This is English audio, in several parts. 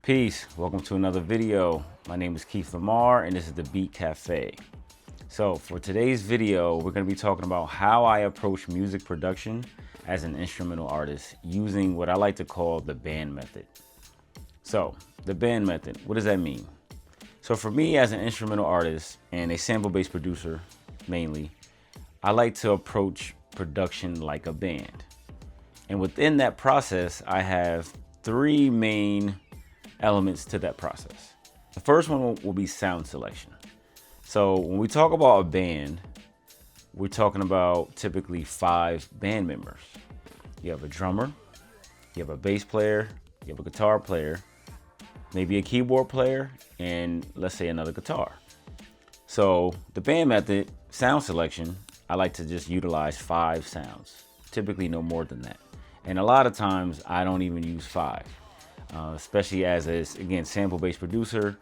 Peace, welcome to another video. My name is Keith Lamar and this is the Beat Cafe. So for today's video, we're gonna be talking about how I approach music production as an instrumental artist using what I like to call the band method. So the band method, what does that mean? So for me as an instrumental artist and a sample-based producer mainly, I like to approach production like a band. And within that process, I have three main elements to that process. The first one will be sound selection. So when we talk about a band, we're talking about typically 5 band members. You have a drummer, you have a bass player, you have a guitar player, maybe a keyboard player, and let's say another guitar. So the band method, sound selection, I like to just utilize 5 sounds, typically no more than that. And a lot of times I don't even use 5. Especially as a, again, sample-based producer.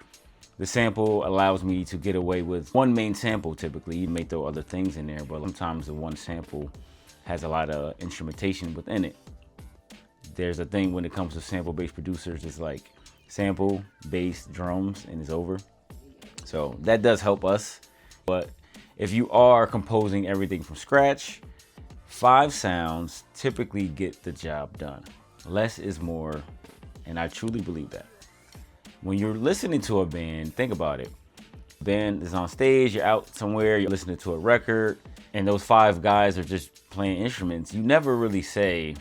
The sample allows me to get away with one main sample typically. You may throw other things in there, but sometimes the one sample has a lot of instrumentation within it. There's a thing when it comes to sample-based producers, it's like sample, bass, drums, and it's over. So that does help us. But if you are composing everything from scratch, 5 sounds typically get the job done. Less is more. And I truly believe that. When you're listening to a band, think about it. Band is on stage, you're out somewhere, you're listening to a record, and those 5 guys are just playing instruments. You never really say,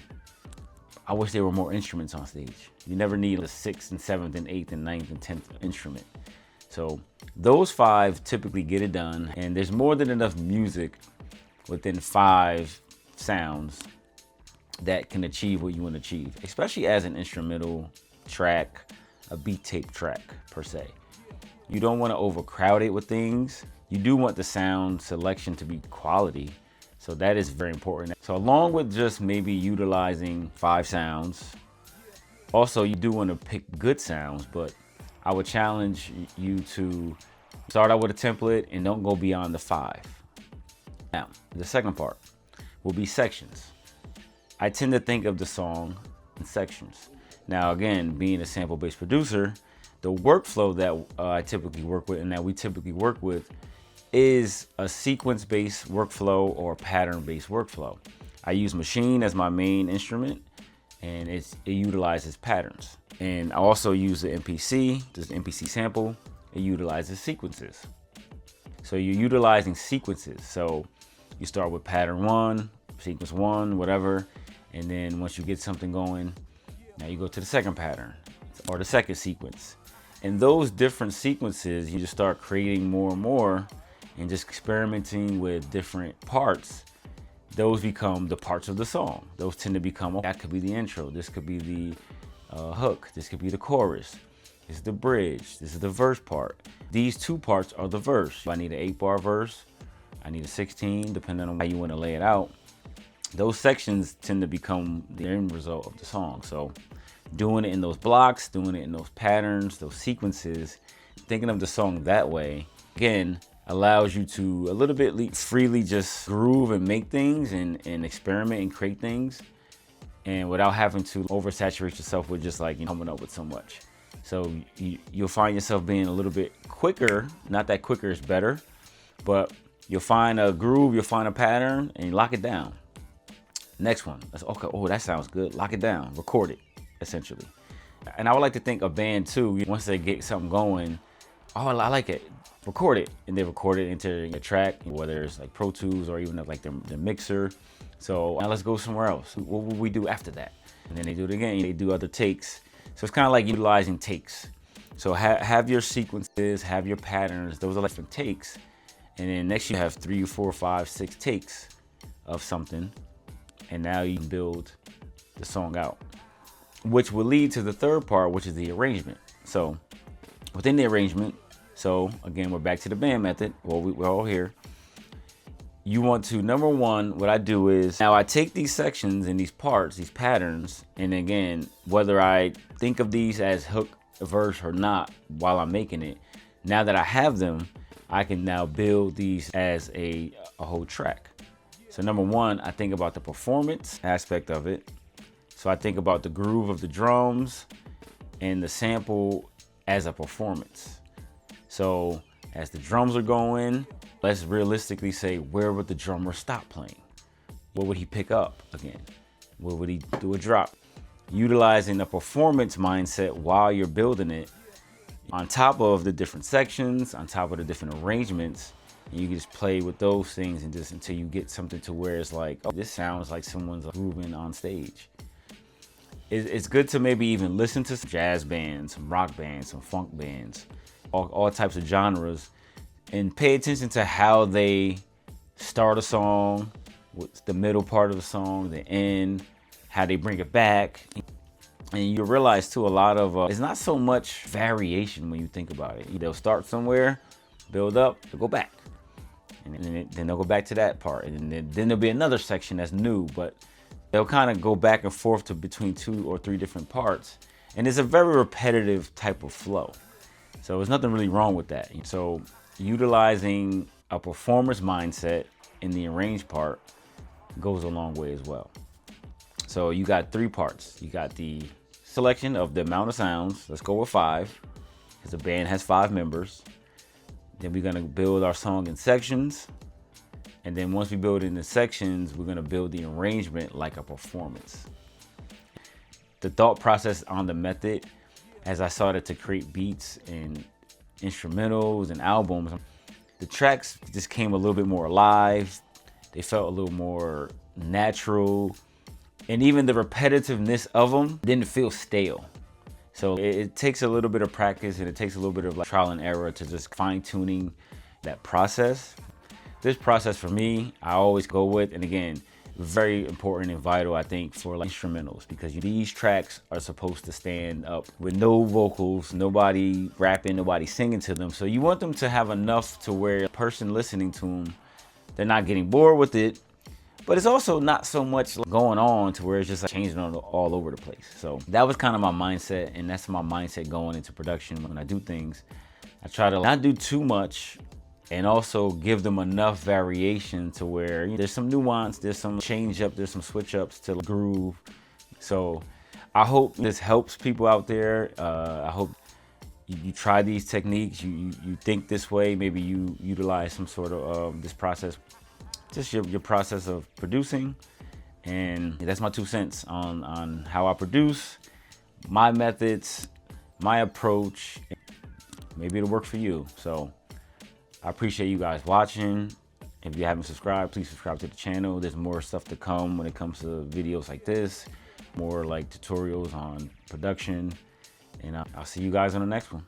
I wish there were more instruments on stage. You never need a 6th and 7th and 8th and 9th and 10th instrument. So those 5 typically get it done, and there's more than enough music within 5 sounds that can achieve what you want to achieve, especially as an instrumental track, a beat tape track per se. You don't want to overcrowd it with things. You do want the sound selection to be quality. So that is very important. So along with just maybe utilizing 5 sounds, also you do want to pick good sounds, but I would challenge you to start out with a template and don't go beyond the 5. Now, the second part will be sections. I tend to think of the song in sections. Now, again, being a sample-based producer, the workflow that I typically work with and that we typically work with is a sequence-based workflow or pattern-based workflow. I use Maschine as my main instrument, and it utilizes patterns. And I also use the MPC, this MPC sample, it utilizes sequences. So you're utilizing sequences. So you start with pattern 1, sequence 1, whatever. And then once you get something going, now you go to the second pattern or the second sequence. And those different sequences, you just start creating more and more and just experimenting with different parts. Those become the parts of the song. Those tend to become, that could be the intro, this could be the hook, this could be the chorus, this is the bridge, this is the verse part. These 2 parts are the verse. I need an 8-bar verse, I need a 16, depending on how you want to lay it out. Those sections tend to become the end result of the song. So doing it in those blocks, doing it in those patterns, those sequences, thinking of the song that way, again, allows you to a little bit freely just groove and make things and experiment and create things, and without having to oversaturate yourself with just like coming up with so much. So you'll find yourself being a little bit quicker, not that quicker is better, but you'll find a groove, you'll find a pattern, and you lock it down. Next one, that's okay, oh, that sounds good. Lock it down, record it, essentially. And I would like to think a band too, once they get something going, oh, I like it, record it. And they record it into a track, whether it's like Pro Tools or even like their mixer. So now let's go somewhere else. What will we do after that? And then they do it again, they do other takes. So it's kind of like utilizing takes. So have your sequences, have your patterns, those are like different takes. And then next you have 3, 4, 5, 6 takes of something. And now you can build the song out, which will lead to the third part, which is the arrangement. So within the arrangement, so again, we're back to the band method. Well, we're all here. You want to, number one, what I do is, now I take these sections and these parts, these patterns, and again, whether I think of these as hook, verse or not while I'm making it, now that I have them, I can now build these as a whole track. So number one, I think about the performance aspect of it. So I think about the groove of the drums, and the sample as a performance. So as the drums are going, let's realistically say, where would the drummer stop playing? What would he pick up again? Where would he do a drop? Utilizing a performance mindset while you're building it on top of the different sections, on top of the different arrangements. And you can just play with those things and just until you get something to where it's like, oh, this sounds like someone's grooving on stage. It's good to maybe even listen to some jazz bands, some rock bands, some funk bands, all types of genres, and pay attention to how they start a song, what's the middle part of the song, the end, how they bring it back. And you realize too, a lot of it's not so much variation when you think about it. They'll start somewhere, build up, they'll go back, and then they'll go back to that part, and then there'll be another section that's new, but they'll kind of go back and forth to between 2 or 3 different parts, and it's a very repetitive type of flow. So there's nothing really wrong with that. So utilizing a performance mindset in the arrange part goes a long way as well. So you got 3 parts. You got the selection of the amount of sounds. Let's go with 5, because the band has 5 members. Then we're gonna build our song in sections. And then once we build it in the sections, we're gonna build the arrangement like a performance. The thought process on the method, as I started to create beats and instrumentals and albums, the tracks just came a little bit more alive. They felt a little more natural. And even the repetitiveness of them didn't feel stale. So it takes a little bit of practice, and it takes a little bit of like trial and error to just fine tuning that process. This process for me, I always go with, and again, very important and vital, I think, for like instrumentals, because these tracks are supposed to stand up with no vocals, nobody rapping, nobody singing to them. So you want them to have enough to where a person listening to them, they're not getting bored with it, but it's also not so much going on to where it's just like changing all over the place. So that was kind of my mindset, and that's my mindset going into production when I do things. I try to not do too much, and also give them enough variation to where there's some nuance, there's some change up, there's some switch ups to groove. So I hope this helps people out there. I hope you try these techniques, you think this way, maybe you utilize some sort of this process, just your process of producing. And that's my 2 cents on how I produce, my methods, my approach. Maybe it'll work for you. So I appreciate you guys watching. If you haven't subscribed, please subscribe to the channel. There's more stuff to come when it comes to videos like this, more like tutorials on production. And I'll see you guys on the next one.